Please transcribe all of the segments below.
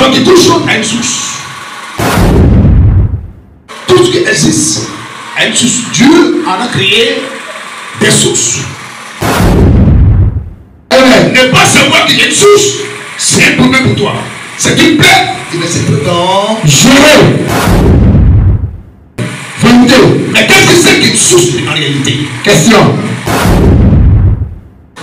savons que toute chose a une source. Tout ce qui existe a une source. Dieu en a créé des sources. Amen. Ne pas savoir qu'il y a une source, c'est un problème pour toi. C'est une plaie, il est temps. Jouer. Vérité. Mais qu'est-ce que c'est qu'une source en réalité? Question.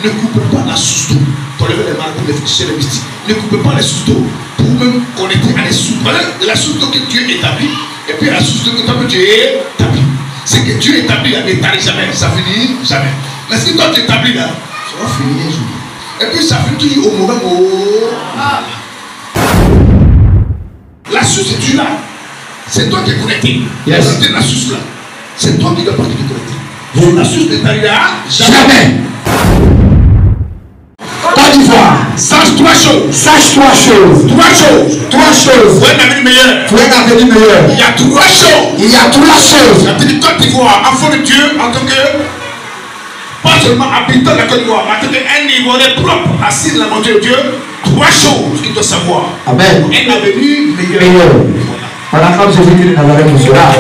Ne coupez pas la source d'eau pour lever les marques, les fichiers, les mystiques. Ne coupez pas la source d'eau pour même connecter à les sources. Voilà la source d'eau que Dieu établit et puis la source d'eau que Dieu établit. C'est que Dieu établit, il n'établit jamais, ça finit jamais. Mais si toi tu établis là, ça va finir un jour. Et puis ça finit toujours au mauvais moment. La source est Dieu là. C'est toi qui es connecté. Yes. C'est la source là. C'est toi qui dois pas te connecter. La source n'établit là Jamais. Côte d'Ivoire. Sache trois choses. Sache trois choses. Trois choses. Trois choses. Pour un avenir meilleur. Pour un avenir meilleur. Il y a trois choses. Il y a trois choses. La petite Côte d'Ivoire, enfant de Dieu, en tant que, pas seulement habitant de la Côte d'Ivoire, mais en tant qu'un Ivoirien propre, assis dans la montée de Dieu, trois choses qu'il doit savoir. Amen. Pour un avenir meilleur. Meilleur. Voilà comme Jésus-Christ n'avait pour cela.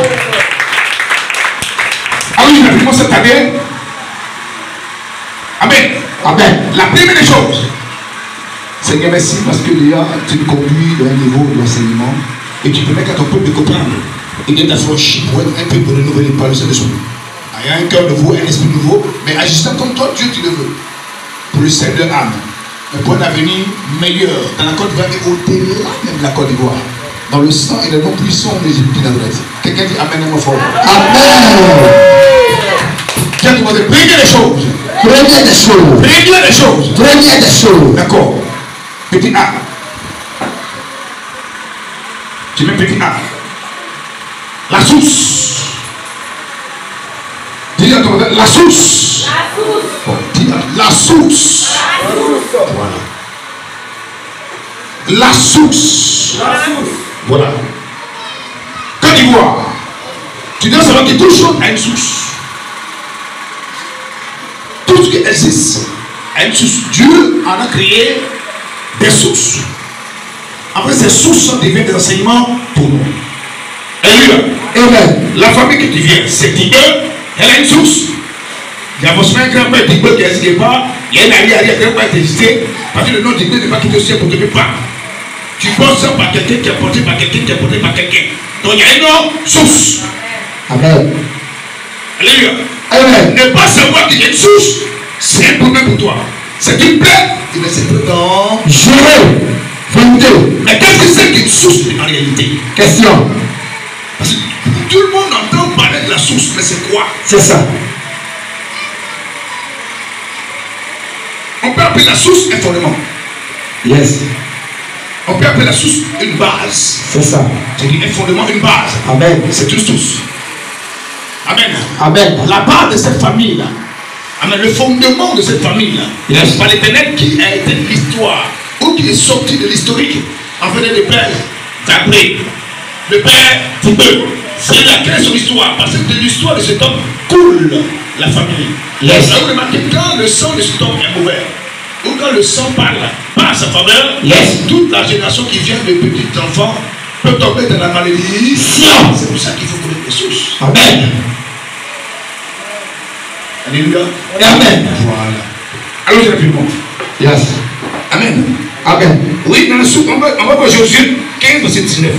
Ah oui, il a fait cette année. Amen. Amen. La première des choses, Seigneur, merci parce que déjà tu nous conduis dans un niveau d'enseignement et tu permets qu'à ton peuple de comprendre et de t'affranchir pour être un peu pour renouveler par le Saint-Esprit. Il y a un cœur nouveau, un esprit nouveau, mais agissant comme toi, Dieu, tu le veux. Pour le salut de l'âme, mais pour un avenir meilleur dans la Côte d'Ivoire et au-delà même de la Côte d'Ivoire. Dans le sang et le nom puissant de Jésus-Christ Nazareth. Quelqu'un dit Amen à mon fort. Amen. Tiens, tu vas dire, première des choses. Première des choses. Première des choses. Première des choses. D'accord. Petit A. Tu mets petit A. La source. Dis à ton voisin, la source. Bon, dis à la source. Voilà. La source. Voilà. Côte d'Ivoire. Tu dois savoir que toute chose a une source. Tout ce qui existe a une source. Dieu en a créé des sources. Après, ces sources sont devenues des enseignements pour nous. Alléluia. Amen. La famille que tu viens, c'est Dieu, elle a une source. Il y a mon frère grand-père Dieu qui n'existait pas. Il y a une arrière-grand-père qui existait. Parce que le nom de Dieu n'est pas quitté au ciel pour te pas. Tu penses ça par quelqu'un qui est porté par quelqu'un qui est porté par quelqu'un. Donc il y a une autre source. Amen. Alléluia. Amen. Ne pas savoir qu'il y a une source, c'est un problème pour toi. C'est une plaie. Il est c'est temps. Jouer. Vérité. Mais qu'est-ce que c'est qu'une source en réalité? Question. Parce que tout le monde entend parler de la source, mais c'est quoi? C'est ça. On peut appeler la source un fondement. Yes. On peut appeler la source une base. C'est ça. C'est un fondement, une base. Amen. C'est une source. Amen. Amen. La base de cette famille-là. Amen. Le fondement de cette famille-là. Yes. Par l'Éternel qui a été l'histoire. Ou qui est sorti de l'historique. En fait, le père Zabré. Le père Tibeux. C'est la clé de son histoire. Parce que de l'histoire de cet homme coule la famille. Yes. Là, vous remarquez, quand le sang de cet homme est mauvais, ou quand le sang parle pas à sa faveur, Yes. toute la génération qui vient de petits enfants peut tomber dans la malédiction. C'est pour ça qu'il faut connaître les sources. Amen. Alléluia. Amen. Voilà. Allons-y rapidement. Yes. Amen. Amen. Oui, dans la source, on va voir Josué 15, verset 19.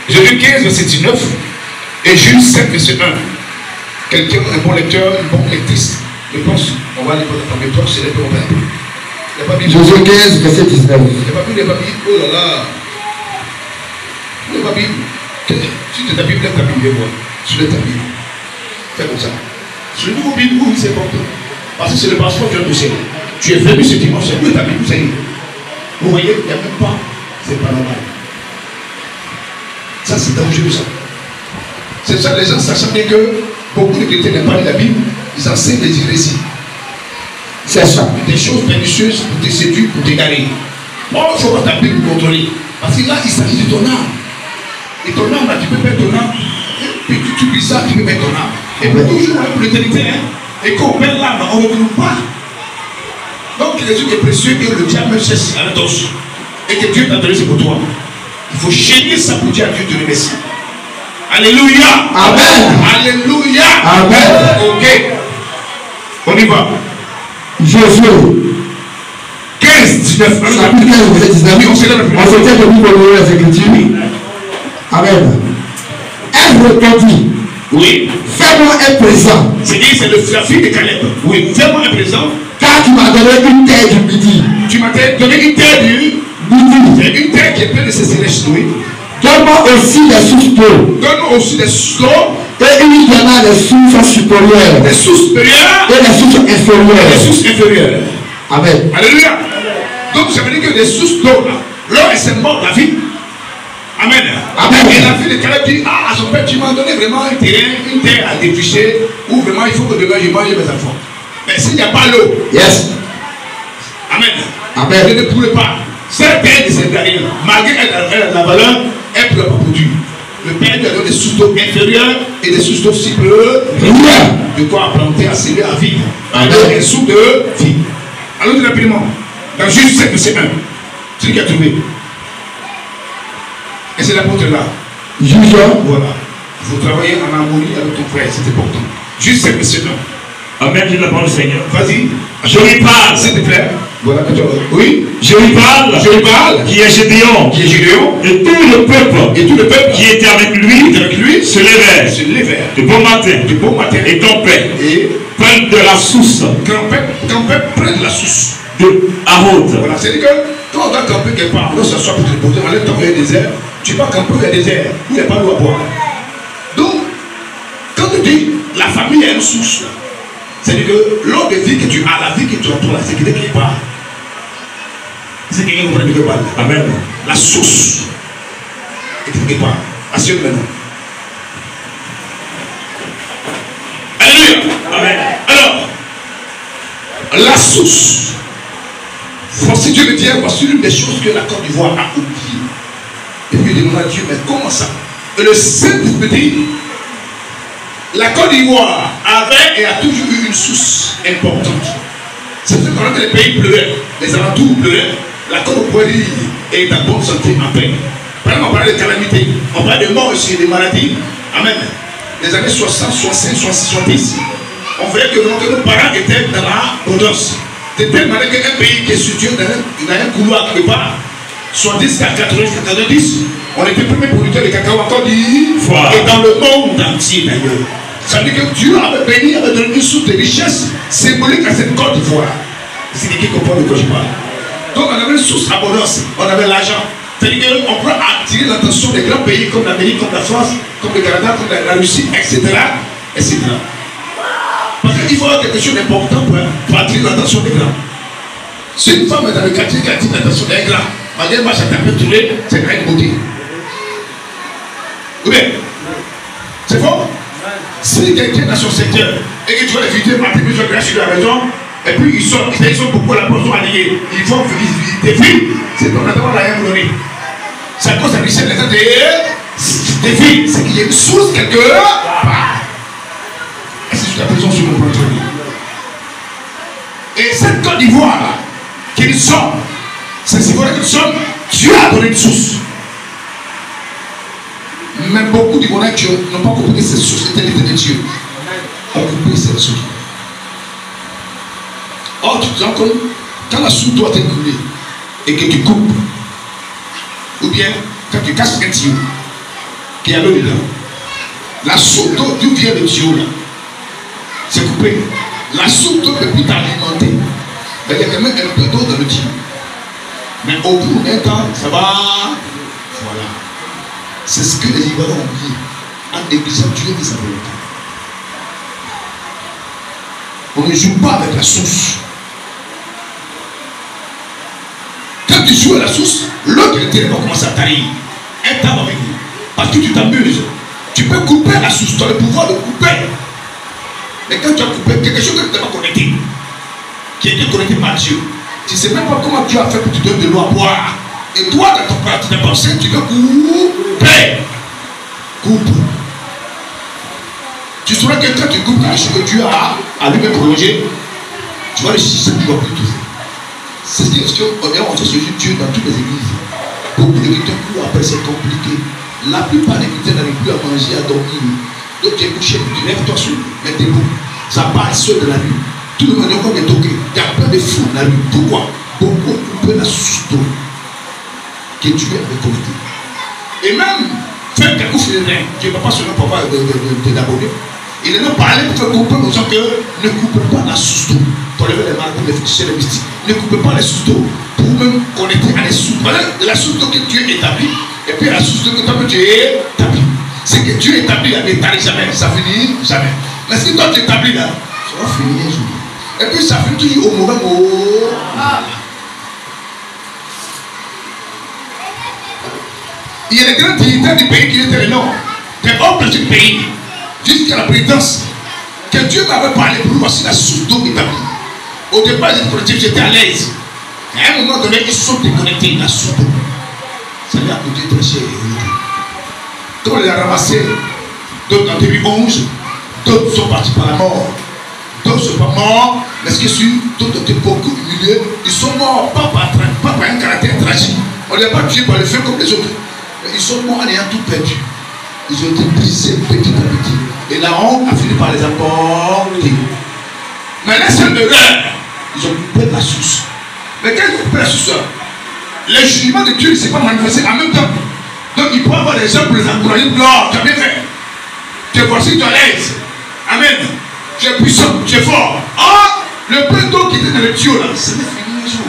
Josué 15, verset 19. Et Jules 7, verset 1. Quelqu'un, un bon lecteur, une bonne lectrice, je pense, on va aller dans le temps, c'est les problèmes. Il n'y a pas Bible. Josué 15, verset 19. Il n'y a pas Bible, il n'y a pas Bible. Oh là là. Il n'y a pas Bible. Si tu as ta Bible, lève ta Bible, voir. Sur ta Bible. Fais comme ça. Sur le nouveau Bible, oui, c'est important. Parce que c'est le passeport que tu as dossier. Tu es venu ce dimanche, c'est où ta Bible, ça y est. Vous voyez, il n'y a même pas. C'est pas normal. Ça, c'est dangereux, ça. C'est ça, les gens sachant bien que beaucoup de chrétiens n'aiment pas la Bible, ils enseignent des hérésies. C'est ça. Des choses pernicieuses pour te séduire, pour t'égarer. Bon, il faut pas ta Bible contrôler. Parce que là, il s'agit de ton âme. Et ton âme, là, tu peux mettre ton âme. Et puis tu lis ça, tu peux mettre ton âme. Et puis toujours, pour l'éternité, hein. Et quand on perd l'âme, on ne retrouve pas. Donc, les trucs est précieux que le diable cherche à l'intosser. et que Dieu t'a donné, c'est pour toi. Il faut gérer ça pour dire à Dieu de remercier. Alléluia. Amen. Alléluia. Amen. Ok. On y va. Josué 15, 19. chapitre 15, verset 19. Oui, on se lève le plus. On se tient debout pour lire les Écritures. Amen. Elle répondit, Oui. fais-moi un présent, C'est-à-dire, c'est la fille de Caleb. Oui, fais-moi un présent. car tu m'as donné une terre du midi. Tu m'as donné une terre du. Midi. C'est une terre qui est pleine de ces célestes, oui. Donne-moi aussi des sources d'eau. Donne-moi aussi des sources d'eau, Et il y en a des sources supérieures des sources supérieures et des sources et des inférieures. sources inférieures. Amen. Alléluia. Donc, ça veut dire que des sources d'eau, là, l'eau, elle s'est morte, la vie. Amen. Amen. Et la fille de Caleb dit, ah, à son père, tu m'as donné vraiment un terrain, une terre à défricher, où vraiment il faut que demain je mange mes enfants. Mais s'il n'y a pas l'eau, Yes. amen. Amen. Je ne pourrai pas. Cette terre de cette dernière, malgré elle a de la valeur, elle ne pourra pas produire. Le Père lui a donné des sources d'eau inférieures et des sources d'eau supérieures. De quoi planter, à s'aimer, à vivre. Alors, des sources de vie. Allons-y rapidement. Dans Juge 7, verset 1. C'est lui qui a trouvé. Et c'est l'apôtre là. Juge. Voilà. Il faut travailler en harmonie avec ton frère, c'est important. Juge 7, verset 1. Amen, je la parole du Seigneur. Vas-y. Je lui parle. S'il te plaît. Voilà. Oui. Je lui parle. Je lui parle. Qui est Gédéon. Qui est Gédéon. Et tout le peuple. Et tout le peuple Qui était avec lui. Se levait. se levait. De bon matin. Du beau matin. Et tombait. Et Prennent de la source. camper près de la source. De Harod. Voilà. C'est-à-dire que quand on va camper quelque part, on doit s'asseoir pour te reposer. On enlève temps il y a des désert. Tu vas camper où il y a des déserts, où il n'y a pas d'eau à boire. Donc, quand tu dis la famille a une source, c'est-à-dire que l'eau de vie que tu as, la vie que tu entoures là, c'est quelque part. C'est quelqu'un qui comprend quelque part. Amen. La source est quelque part. Assure maintenant. Alléluia. Amen. Alors, la source. Si Dieu me dit, voici l'une des choses que la Côte d'Ivoire a oubliées. Et puis il demande à Dieu, mais comment ça? Et le Saint-Esprit dit, la Côte d'Ivoire avait et a toujours eu une source importante. C'est ce qu'on a que les pays pleuraient, les alentours pleuraient, la Côte d'Ivoire est en bonne santé, en paix. Par exemple, on parlait de calamités, on parlait de morts aussi, des maladies. Amen. Les années 60, 65, 70, on voyait que nos parents étaient dans la prudence. De telle manière qu'un pays qui est situé dans un couloir quelque part, 70 à 80, 90, on était premier producteur de cacao encore d'Ivoire et dans le monde entier d'ailleurs. Ça veut dire que Dieu avait béni, avait donné une source de richesse symbolique à cette Côte d'Ivoire. C'est qui comprend de quoi je parle. Donc on avait une source abondance, on avait l'argent. C'est-à-dire qu'on peut attirer l'attention des grands pays comme l'Amérique, comme la France, comme le Canada, comme la Russie, etc. etc. Parce qu'il faut avoir quelque chose d'important pour attirer l'attention des grands. Si une femme est dans le quartier qui attire l'attention des grands, malgré moi, ça t'a fait tourner, c'est une grande beauté. Oui, c'est faux? Si quelqu'un est dans son secteur et que tu vois les vidéos, ils sont sur la maison, et puis ils sont beaucoup à la porte, alliés, ils font des filles, c'est qu'on a d'abord la rien donné. C'est à cause de la richesse des filles, c'est qu'il y a une source quelque part. Et c'est jusqu'à présent sur mon plan. Et cette Côte d'Ivoire là, qui nous sommes, c'est vrai que nous sommes, Dieu a donné une source. Mais beaucoup d'Ivoiriens n'ont pas compris que cette source était l'idée de Dieu. On coupé cette source. Or, tu te rends compte, quand la source doit être coulée et que tu coupes, ou bien quand tu casses un tuyau qui a l'eau dedans, la source d'où vient le tuyau là, c'est coupé. La source d'eau ne peut plus t'alimenter. Mais il y a quand même un peu d'eau dans le tuyau. Mais au bout d'un temps, ça va. Voilà. C'est ce que les Ivoiriens ont oublié en négligeant Dieu et sa volonté. On ne joue pas avec la source. Quand tu joues à la source, l'autre intérêt va commencer à tarir. Un temps avec nous. Parce que tu t'amuses. Tu peux couper la source. Tu as le pouvoir de couper. Mais quand tu as coupé quelque chose que tu n'as pas connecté, qui a été connecté par Dieu, tu ne sais même pas comment Dieu a fait pour te donner de l'eau à boire. Et toi, dans ton pratique de pensée, tu veux couper. Coupe. Tu sauras que quand tu coupes quelque chose que Dieu a lui-même prolongé, tu vas le chercher, tu ne vas plus tout faire. C'est ce qu'on est en train de Dieu dans toutes les églises. Beaucoup de chrétiens courent après, c'est compliqué. La plupart des chrétiens n'arrivent plus à manger, à dormir. Donc tu es couché, tu lèves-toi sur, mets debout. Ça passe de la nuit. Tout le monde est comme est toqué. Il y a plein de fous dans la nuit. Pourquoi? Beaucoup coupent la source d'eau que Dieu avait connecté. Et même faire quelque chose de rien. Dieu ne va pas seulement pouvoir t'abonner. Il est même parlé pour faire comprendre aux gens que ne coupez pas la source d'eau. Pour lever les malades, les féticheurs, les mystiques. Ne coupez pas la source d'eau pour même connecter à les sources. Voilà la source d'eau que Dieu établit. Et puis la source d'eau que toi tu établis. C'est que Dieu établit là, ne t'arrive jamais. Ça finit jamais. Mais ce que toi tu établis là, ça va finir un jour. Et puis ça finit toujours au mauvais moment. Il y a les grands dignitaires du pays qui étaient les noms. Des hommes du pays. Jusqu'à la présidence. Que Dieu m'avait parlé pour nous, voici la source d'eau établie. Au départ, j'étais à l'aise. À un moment donné, ils sont déconnectés, la source d'eau. Ça lui a coûté très cher aujourd'hui. Quand on les a ramassés, d'autres en 2011, d'autres sont partis par la mort. D'autres ne sont pas morts, mais ce qui est sûr, d'autres ont été beaucoup humiliés. Ils sont morts, pas par un caractère tragique. On ne les a pas tués par le feu comme les autres. Mais ils sont morts en ayant tout perdu. Ils ont été brisés petit à petit. Et la honte a fini par les apporter. Mais les seuls de l'heure, ils ont coupé la source. Mais quand ils ont coupé la source, le jugement de Dieu ne s'est pas manifesté en même temps. Donc il peut y avoir des gens pour les encourager. Non, tu as bien fait. Tu es voici, tu es à l'aise. Amen. Tu es puissant, tu es fort. Ah, le peu d'eau qui était dans le tuyau là, c'est fini un jour.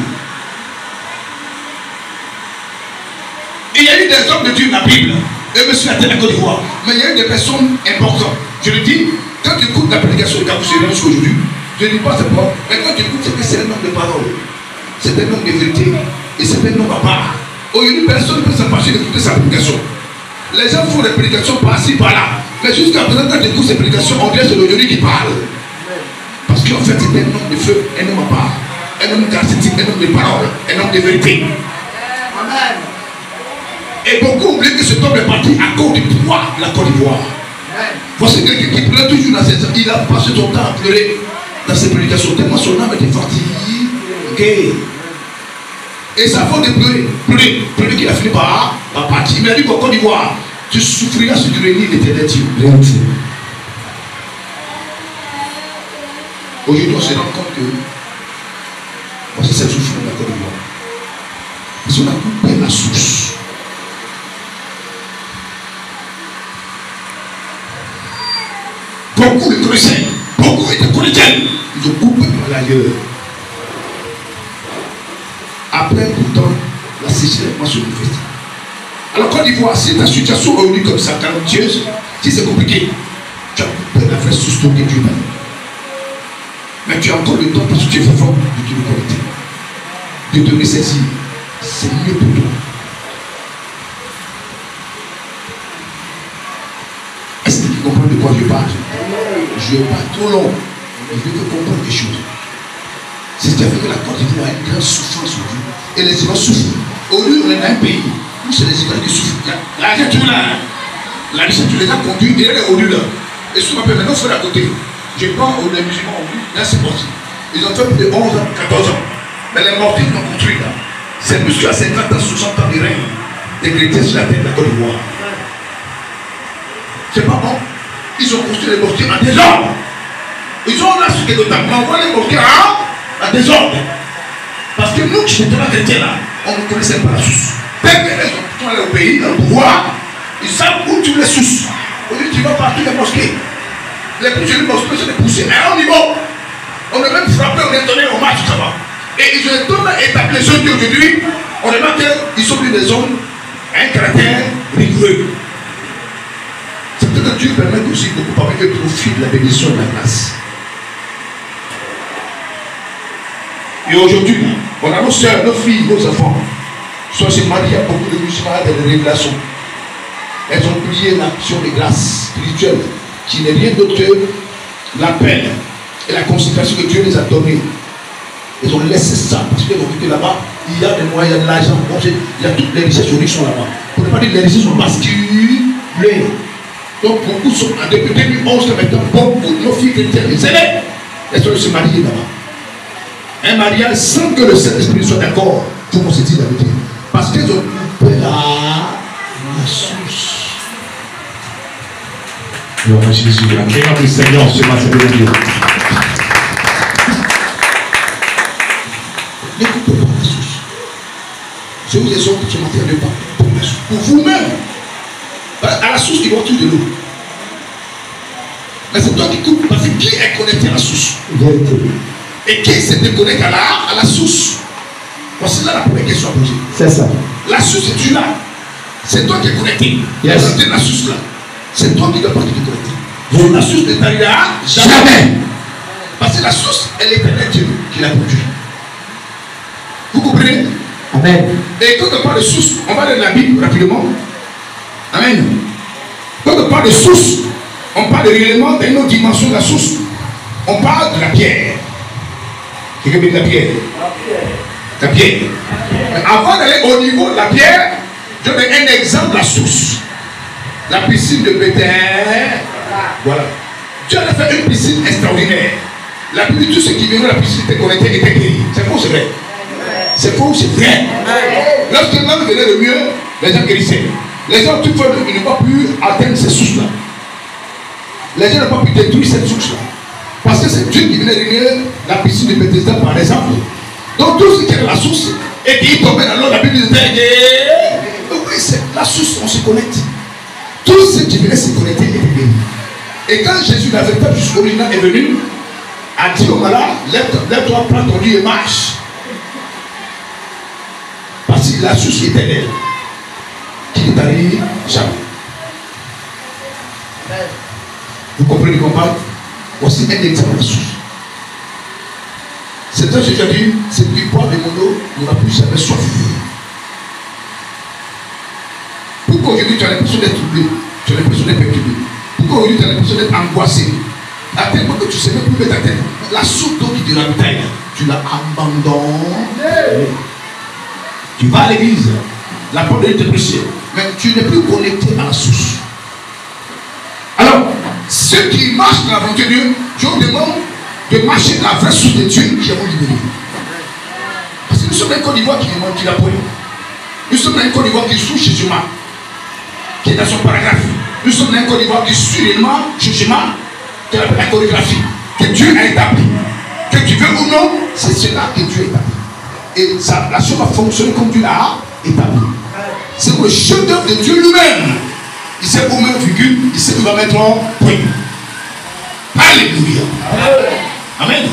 Et il y a eu des hommes de Dieu dans la Bible. Et monsieur à la Côte d'Ivoire. Mais il y a eu des personnes importantes. Je le dis, quand tu écoutes la prédication de Kaboussérien jusqu'aujourd'hui, je ne dis pas c'est pas. Mais quand tu écoutes, c'est que c'est un homme de parole. C'est un homme de vérité. Et c'est un homme à part. Aujourd'hui, personne ne peut s'empêcher d'écouter sa prédication. Les gens font des prédications par-ci, par-là. Mais jusqu'à présent, quand tu écoutes ces prédications, on dirait que c'est l'aujourd'hui qui parle. Parce qu'en fait, c'est un homme de feu, un homme à part. Un homme charismatique, un homme de parole, un homme de vérité. Amen. Et beaucoup oublient que cet homme est parti à cause du pouvoir de la Côte d'Ivoire. Voici quelqu'un qui pleure toujours dans ses... Il a passé son temps à pleurer dans ses prédications. Tellement son âme était fatiguée. Et ça faut de pleurer qu'il a fini par partir. Mais il a dit qu'en Côte d'Ivoire, tu souffriras sur du réunir l'éternel Dieu. Aujourd'hui, on se rend compte que voici cette souffrance de la Côte d'Ivoire. Parce qu'on a coupé la source. Beaucoup de chrétiens, beaucoup étaient chrétiens, ils ont coupé par l'ailleurs. Après, pourtant, la sécheresse se manifeste. Alors, Côte d'Ivoire, si ta situation est comme ça, calamiteuse, si c'est compliqué, tu as coupé la vraie source que Dieu t'a. Mais tu as encore le temps parce que tu es fort de te reconnecter, de te ressaisir. C'est mieux pour toi. Est-ce que tu comprends de quoi je parle? Je parle trop long. Il veut que comprendre des choses. C'est ce qui a fait que la Côte d'Ivoire a une grande souffrance aujourd'hui. Et les Ivoiriens souffrent. Aujourd'hui, on est dans un pays où c'est les Ivoiriens qui souffrent. La nature là, la richesse, tu les as conduits, et elle est au lieu là. Et ce qu'on appelle maintenant, frère à côté. Je prends les musulmans aujourd'hui, là c'est parti. Ils ont fait plus de 11 ans, 14 ans. Mais les mortiers qu'ils ont construit là, c'est monsieur à 50 ans, 60 ans de règne, des chrétiens sur la tête de la Côte d'Ivoire. C'est pas bon. Ils ont construit les mosquées en désordre. Ils ont là ce quelque temps. On envoie les mosquées en désordre. Parce que nous qui étions là chrétiens là, on ne connaissait pas la source. Dès qu'ils sont allés au pays, dans le pouvoir, ils savent où tu les sources. Aujourd'hui, tu vas partout les mosquées. Les plus jolies mosquées sont poussées à un niveau. On a même frappé, on est donné au match, ça va. Et ils ont établi les hommes d'aujourd'hui. On remarque qu'ils sont plus des hommes à un caractère rigoureux. C'est peut-être que Dieu permet aussi beaucoup parmi eux profiter de la bénédiction de la grâce. Et aujourd'hui, on a nos soeurs, nos filles, nos enfants. Soit c'est marié, il y a beaucoup de musulmans, des révélations. Elles ont oublié l'action de grâce spirituelle, qui n'est rien d'autre que l'appel et la consécration que Dieu les a donnée. Ils ont laissé ça, parce qu'ils ont vu que là-bas, il y a des moyens, il y a de l'argent, il y a toutes les richesses qui sont là-bas. Pour ne pas dire que les richesses sont basculées. Donc beaucoup sont, depuis 2011, maintenant, beaucoup, nos filles chrétiennes, les élèves, elles sont se marier là-bas. un mariage sans que le Saint-Esprit soit d'accord pour qu'on se dise la vérité. Parce qu'ils ont coupé la source. Gloire à Jésus. Acclamons le Seigneur ce matin de Dieu. Ne coupez pas la source. Je vous exhorte ce matin de ne pas couper la source. Pour vous-même. À la source, il va tout de l'eau. Mais c'est toi qui coupes. Parce que qui est connecté à la source? Et qui se déconnecte à la source? Voici là la première question à poser. C'est ça. La source est-tu là? C'est toi qui es connecté. Yes. Connecté à la source là. C'est toi qui ne dois pas te déconnecter. La source n'est arrivée à Jamais. Parce que la source, elle est éternelle Dieu qui l'a produit. Vous comprenez? Amen. Et quand on parle de source, on va lire la Bible rapidement. Amen. Quand on parle de source, on parle réellement d'une autre dimension de la source. On parle de la pierre. Quelqu'un dit de la pierre? La pierre. Mais avant d'aller au niveau de la pierre, je donne un exemple de la source. La piscine de Bethel. Voilà. Dieu a fait une piscine extraordinaire. La Bible dit tout ce qui venait de la piscine était connecté, était guéri. C'est faux, c'est vrai? C'est faux, c'est vrai? Lorsque l'homme venait le mieux, les gens guérissaient. Les gens, toutefois, ils n'ont pas pu atteindre ces sources-là. Les gens n'ont pas pu détruire cette source-là. Parce que c'est Dieu qui venait réunir la piscine de Bethesda, par exemple. Donc, tout ce qui est de la source, et qui tombait dans l'eau, la Bible disait, oui, c'est la source, on se connecte. Tout ce qui venait se connecter était béni. Et quand Jésus, la véritable source originale, est venu, a dit au malade, lève-toi, prends ton lit et marche. Parce que la source est éternelle. Qui ne t'arrive jamais. Vous comprenez comment? Voici un exemple de la source. C'est un Jésus a dit, celui qui boit de mon eau n'aura plus jamais soif. Pourquoi aujourd'hui tu as l'impression d'être troublé? Tu as l'impression d'être perturbé? Pourquoi aujourd'hui tu as l'impression d'être angoissé? À tel point que tu ne sais même plus mettre ta tête. La source d'eau qui te ravitaille, tu l'as abandonnée. Tu vas à l'église, la parole de Dieu te précise, mais tu n'es plus connecté à la source. Alors, ceux qui marchent dans la volonté de Dieu, je vous demande de marcher dans la vraie source de Dieu qui est vous libéré. Parce que nous sommes un Côte d'Ivoire qui demande qu'il a pris. Nous sommes un Côte d'Ivoire qui suit chez Juma, qui est dans son paragraphe. Nous sommes un Côte d'Ivoire qui suit réellement chez Juma, qui est la chorégraphie, que Dieu a établi. Que tu veux ou non, c'est cela que Dieu a établi. Et ça, la chose va fonctionner comme Dieu l'a établi. C'est le chef-d'œuvre de Dieu lui-même. Il sait où mettre virgule, il sait où va mettre un point. Alléluia. Amen.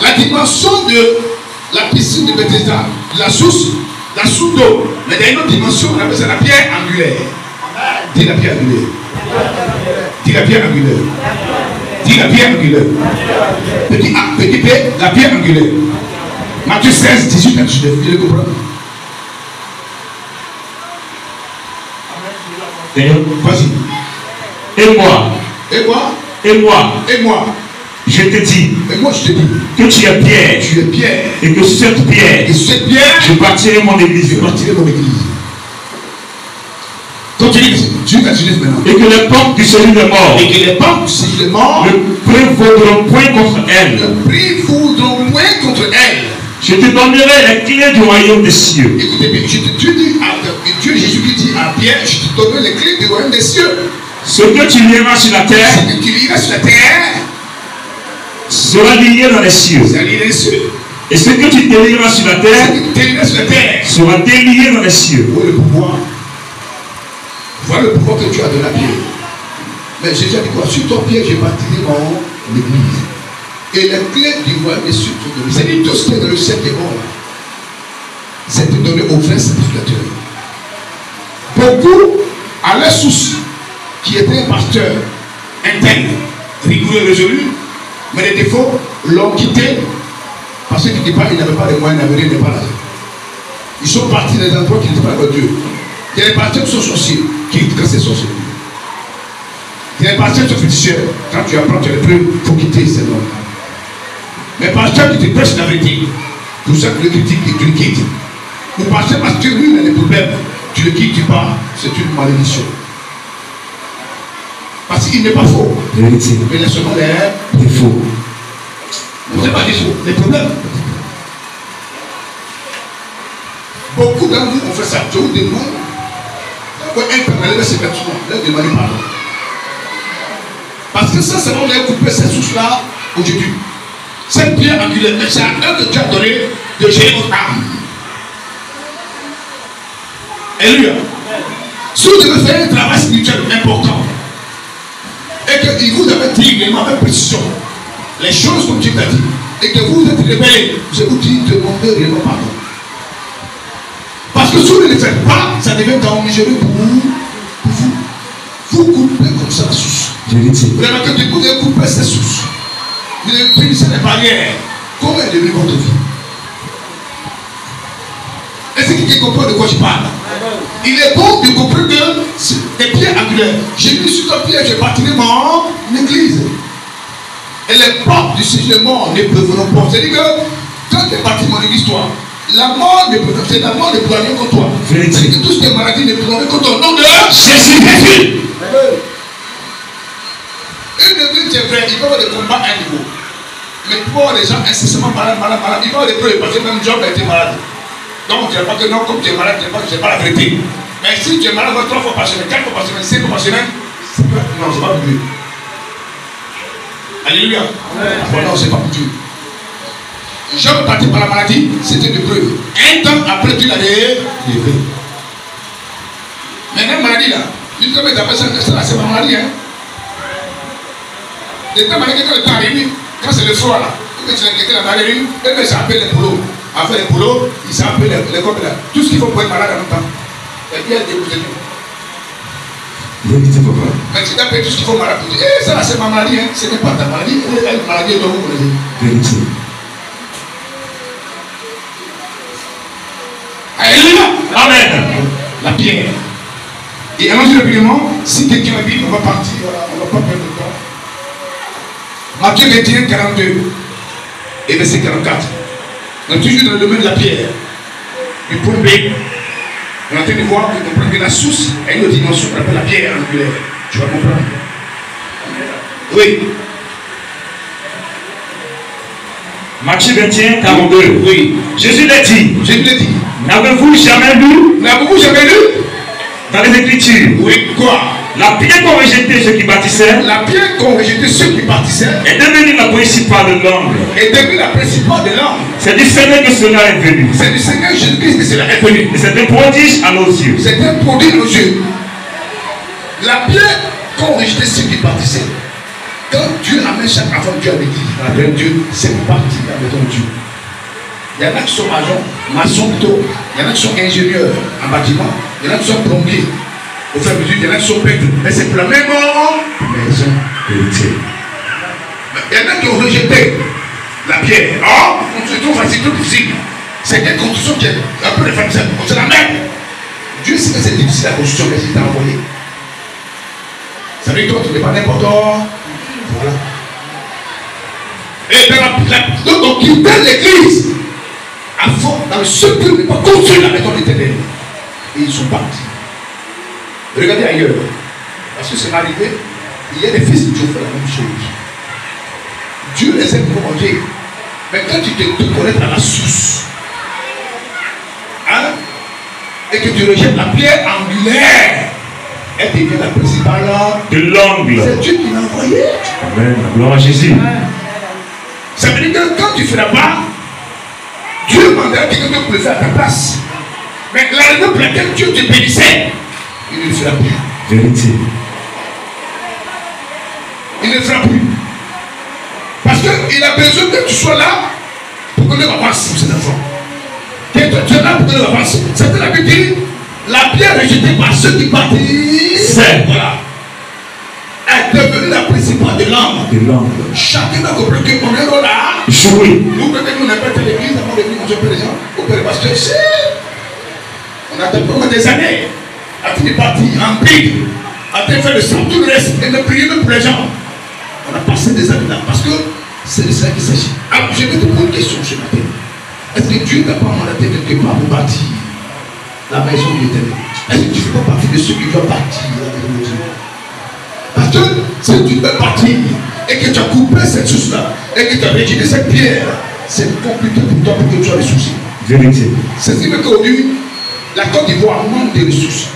La dimension de la piscine de Bethesda, la source d'eau, mais il y a une autre dimension, on appelle ça la pierre angulaire. Dis la pierre angulaire. Dis la pierre angulaire. Dis la pierre angulaire. Petit A, petit P, la pierre angulaire. Matthieu 16, 18 à 19, tu le comprends? Vas-y. Et moi. Et moi. Et moi. Et moi. Je te dis. Et moi je te dis. Que tu es pierre. Tu es pierre. Et que cette pierre. Et cette pierre. Je bâtirai mon église. Je bâtirai mon église. Continue. Tu vas dire maintenant. Et que les portes du séjour des morts. Et que les portes du séjour des morts. Ne prévaudront point contre elle. Ne prévaudront point contre elle. Je te donnerai les clés du royaume des cieux. Écoutez bien, Dieu Jésus qui dit à Pierre, je te donnerai les clés du royaume des cieux. Ce que tu liras sur la terre, ce que tu liras sur la terre, sera lié dans les cieux. Sera lié dans les cieux. Et ce que tu délieras sur la terre, sera délié dans les cieux. Voilà le pouvoir. Voilà le pouvoir que tu as donné à Pierre. Mais Jésus a dit quoi? Sur toi, Pierre, j'ai bâti mon église. Et les clés du royaume des cieux sont données. C'est-à-dire tout ce qui est dans le ciel qui est bon là. C'est donné aux vrais sacrificateurs. Beaucoup à leur source, qui était un pasteur intègre, rigoureux, résolu, mais les défauts l'ont quitté parce qu'ils n'avaient pas les moyens, n'avaient rien, pas là. Ils sont partis dans des endroits qui n'étaient pas avec Dieu. Il y a des pasteurs qui sont sorciers, qui cassent les sorciers. Il y a des pasteurs qui sont féticheurs. Quand tu apprends, tu as les preuves, il faut quitter ces noms-là. Mais pasteur qui te prêche la vérité, pour ça que tu le critiques et tu le quittes. Ou pasteur parce que lui, il a des problèmes, tu le quittes, tu pars, c'est une malédiction. Parce qu'il n'est pas faux. Vérité. Mais les secondes, il est faux. Ce n'est pas des faux, les problèmes. Beaucoup d'entre vous ont fait ça. Je vous demande. Quand un père allait se mettre souvent, là, demandez pardon. Parce que ça, c'est là où on a coupé ces sources-là aujourd'hui. Cette pierre angulaire, mais c'est à eux que Dieu a donné de gérer votre âme. Alléluia. Si vous devez faire un travail spirituel important, et que vous avez dit également avec précision les choses comme Dieu l'a dit, et que vous êtes rebelle, je vous dis, demandez réellement pardon. Parce que si vous ne le faites pas, ça devient dangereux pour vous. Vous coupez comme ça la source. Vous remarquez que vous devez couper ces sources. Vous devez finir les barrières. Comment est devenue votre vie? Est-ce que quelqu'un comprend de quoi je parle? Il est bon de comprendre que des pierres angulaires. J'ai mis sur ta pierre, j'ai bâti mon église. Et les portes du signement ne peuvent pas. C'est-à-dire que quand tu as bâti mon église, toi, la mort ne peut rien contre toi. C'est que tout ce qui est maladie ne peut rien contre toi. Au nom de Jésus. Une église, c'est vrai, il peut y avoir des combats à un niveau. Mais pour les gens incessamment malades, il va y avoir des preuves. Parce que même Job a été malade. Donc, je ne dis pas que non, comme tu es malade, je ne dis pas la vérité. Mais si tu es malade 3 fois par semaine, 4 fois par semaine, 5 fois par semaine, non, c'est pas pour Dieu. Alléluia. Non, c'est pas pour Dieu. Job est parti par la maladie, c'était une preuve. Un temps après, tu l'avais levé. Mais même maladie là, tu te mets d'après ça, c'est ma maladie. Hein. Les temps maladie, quand le temps arrive, quand c'est le soir là, quand tu as quelqu'un la maladie, et ça appelle les poulots. Après les poulots, ils s'appellent les copains là. Tout ce qu'il faut pour être malade en même temps. Et puis il y a des bouteilles. Mais tu t'appelles tout ce qu'il faut malade pour dire, eh, ça là c'est ma maladie, hein. Ce n'est pas ta maladie, c'est une maladie dont vous connaissez. Vérité. Alléluia. Amen. La pierre. Et allons-y rapidement, si quelqu'un a dit, on va partir, voilà, on ne va pas perdre de temps. Matthieu 21, 42 et verset 44. On est toujours dans le domaine de la pierre. Du point B. On est en train de voir, de comprendre que la source a une dimension qu'on appelle la pierre angulaire. Tu vas comprendre. Oui. Matthieu 21, 42. Oui. Jésus l'a dit. Jésus l'a dit. N'avez-vous jamais lu? N'avez-vous jamais lu? Dans les Écritures. Oui, quoi? La pierre qu'ont rejeté ceux qui bâtissaient. La pierre qu'ont rejeté ceux qui bâtissaient. Est devenue la principale de l'angle. Est devenue la principale de l'angle. C'est du Seigneur que cela est venu. C'est du Seigneur Jésus-Christ que cela est venu. Et c'est un prodige à nos yeux. C'est un prodige à nos yeux. La pierre qu'ont rejeté ceux qui bâtissaient. Quand Dieu amène chaque enfant de Dieu à l'église, on appelle Dieu, c'est parti de la maison de Dieu. Il y en a qui sont maçons plutôt, il y en a qui sont ingénieurs en bâtiment, il y en a qui sont plombiers. Au fur et à mesure, il y en a qui sont peintres. Mais c'est pour la même maison héritière. Il y en a qui ont rejeté la pierre. Oh, on se trouve facile, tout difficile. C'est une construction qui est un peu de famille, c'est la même. Dieu sait que c'est difficile la construction, mais il t'a envoyé. Ça veut dire que toi, tu n'es pas n'importe quoi. Voilà. Et donc, ils donnent l'église à fond, dans le seul but de ne pas construire la maison d'éternel. Et ils sont partis. Regardez ailleurs. Parce que c'est arrivé, il y a des fils de Dieu qui font la même chose. Dieu les aime pour manger. Mais quand tu te connectes à la source, hein, et que tu rejettes la pierre angulaire, elle devient la principale de l'angle. C'est Dieu qui l'a envoyé. Amen. Gloire à Jésus. Ça veut dire que quand tu ne feras pas, Dieu mandera quelqu'un pour le faire à ta place. Mais la raison pour laquelle Dieu te bénissait, il ne le fera plus. Vérité. Il ne le fera plus. Parce qu'il a besoin que tu sois là pour que l'homme avance pour ses enfants. Que tu es là pour que l'homme avance. C'était la Bible. La pierre rejetée par ceux qui bâtissent, voilà, est devenue la principale de l'angle. Chacun a compris qu'on est là. Jouer. Nous, peut-être, nous n'avons pas été l'église, avant l'église, on peut les gens, au père pasteur. On a pendant des années, à tous les partis, en briques, à faire le sang, tout le reste, et de prier même pour les gens. On a passé des années là, parce que c'est de ça qu'il s'agit. Alors, je vais te poser une question ce matin. Est-ce que Dieu n'a pas mandaté quelque part pour bâtir la maison de l'Éternel? Est-ce que tu ne fais pas partie de ceux qui doivent bâtir la maison de Dieu? Parce que si tu veux partir et que tu as coupé cette source-là et que tu as rejeté cette pierre, c'est compliqué pour toi pour que tu aies des soucis. Vérité. C'est ce qui fait qu'aujourd'hui, La Côte d'Ivoire manque de ressources.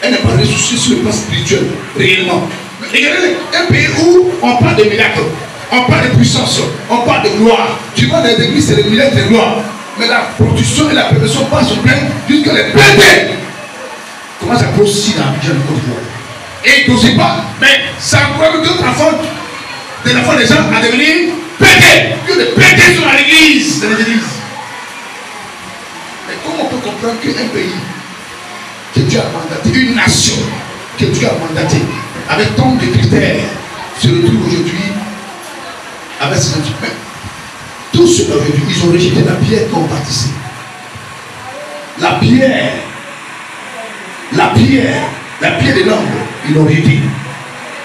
Elle n'est pas ressourcée sur le plan spirituel, réellement. Regardez, un pays où on parle de miracles, on parle de puissance, on parle de gloire. Tu vois, dans les églises, c'est le miracle de gloire. Mais la production et la perversion passent au plein jusqu'à les péter. Comment ça grossit dans la Côte d'Ivoire? Et il ne grossit pas, mais ça encourage d'autres enfants, des enfants des gens à devenir pétés. Dieu de péter sur l'église, dans les églises. Mais comment on peut comprendre qu'un pays que Dieu a mandaté, une nation que Dieu a mandaté, avec tant de critères, se retrouve aujourd'hui avec ces instruments? Tous ceux aujourd'hui, ils ont rejeté la pierre qu'on bâtissait. La pierre de l'angle, ils l'ont rejeté.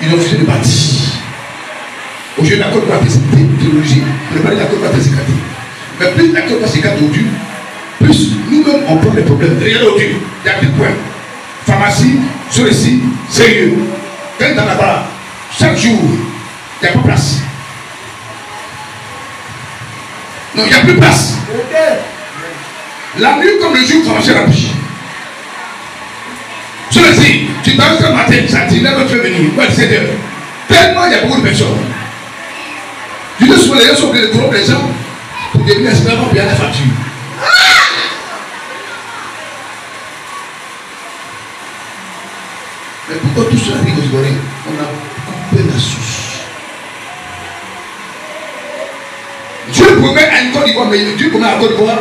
Ils ont fait de bâtir. Aujourd'hui, la Côte d'Ivoire est théologie. On ne parle de la Côte d'Ivoire est. Mais plus la Côte d'Ivoire s'écarte aujourd'hui, plus nous-mêmes on prend les problèmes. Regardez aujourd'hui, il y a plus de points. Pharmacie, ceci, sérieux. Quand dans la bas, chaque jour, il n'y a pas de place. Non, il n'y a plus de place. La nuit comme le jour, pharmacie remplie. Ceci, tu danses le matin, ça dit, never fait venir, 17h. Tellement il y a beaucoup de personnes. Je dis souvent, les gens sont obligés de corrompre les gens pour devenir esclaves pour payer la facture. Mais pourquoi tout cela arrive aux Ivoiriens? On a coupé la source. Dieu promet à une Côte d'Ivoire, Dieu promet à la Côte d'Ivoire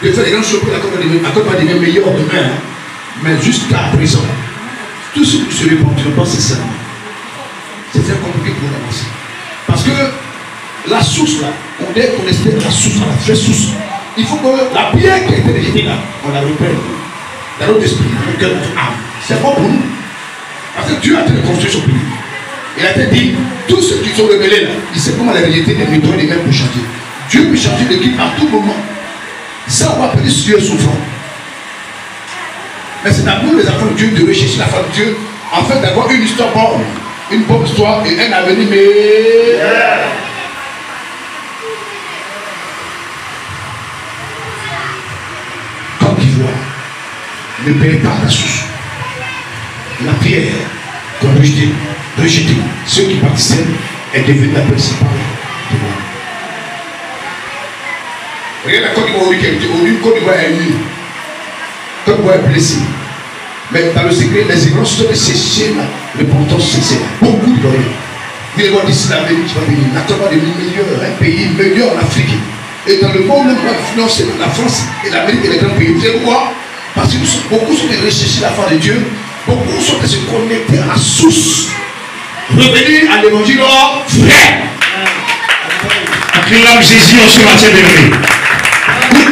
de faire des grandes choses pour la Côte d'Ivoire devient meilleure demain. Mais jusqu'à présent, tout ce qui se répand, tu ne penses c'est ça. C'est très compliqué pour avancer. Parce que la source là, on est connecté à la source, à la vraie source. Il faut que la pierre qui a été rejetée là, on la reprenne dans notre esprit, dans notre cœur, dans notre âme. C'est bon pour nous. Parce que Dieu a été construit son pays. Il a été dit, tous ceux qui sont rebellés là, il sait comment les rejeter, les nettoyer, les mêmes pour changer. Dieu peut changer l'équipe à tout moment. Ça, on va appeler Dieu souffrant. Mais c'est à nous les enfants de Dieu de rechercher la femme de Dieu afin d'avoir une histoire bonne, une bonne histoire et un avenir meilleur. Côte d'Ivoire ne paye pas la source. La pierre qu'on a rejetée, ceux qui participaient est devenue la principale. Regarde la Côte d'Ivoire aujourd'hui, Côte d'Ivoire est unie. Côte d'Ivoire est blessée. Mais dans le secret, les ignorants sont séchés la repentance sincère. Beaucoup de gens. Vous allez voir d'ici l'Amérique qui va venir. La Côte d'Ivoire est meilleure, un pays meilleur en Afrique. Et dans le monde, on va financer la France et l'Amérique et les grands pays. Vous savez pourquoi? Parce que beaucoup sont allés rechercher la foi de Dieu. Beaucoup sont allés se connecter à la source. Revenir à l'évangile vrai. Acclame Jésus en ce matin béni.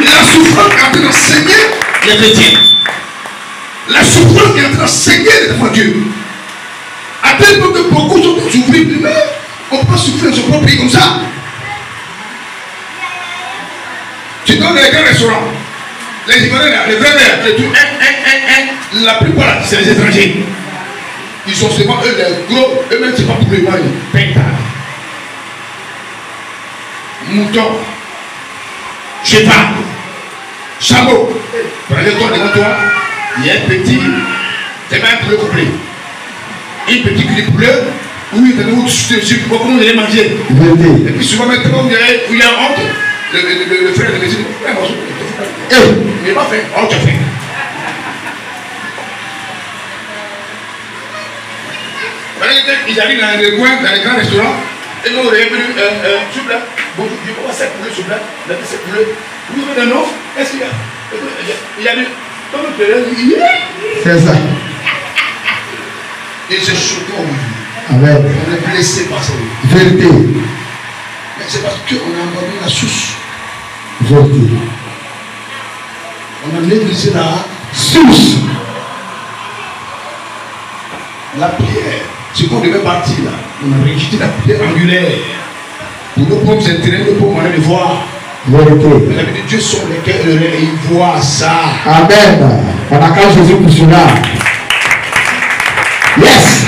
La souffrance est en train d'enseigner les chrétiens. La souffrance est en train d'enseigner les enfants de Dieu. À tel point que beaucoup sont souffrir. Mais on peut pas souffrir dans son propre pays comme ça. Tu donnes les grands restaurants. Les Ivoiriens, les vrais verts, la plupart, c'est les étrangers. Ils sont seulement eux, les gros, eux-mêmes, c'est pas pour les mailles. Pentade. Mouton. Cheval. Chameau. Prenez-toi devant toi. Il y a un petit, c'est même un poulet complet. Un petit cuit de poulet. Oui, t'as où tu te dis, comment vous allez manger. Et puis souvent, maintenant, il y a honte. Le frère de Jésus, il n'est pas fait, on t'a fait. Ils arrivent dans les coins, dans les grands restaurants, et nous, on est venu, s'il vous plaît, bonjour, je commence à poulet, s'il vous plaît, la pièce est poulet. Vous avez un offre, est-ce qu'il y a? Il y a du. Comme le plaît, c'est ça. Et c'est choquant aujourd'hui. Amen. On est blessé par ça. Vérité. Mais c'est parce qu'on a abandonné la source. Vérité. On a négligé la source. La pierre. Ce qu'on devait partir là. On a rejeté la pierre angulaire. Pour nos propres intérêts, nos propres moyens de voir. Vérité. Mais la vie de Dieu sont lesquels ils voient ça. Amen. On acclame Jésus pour cela. Yes.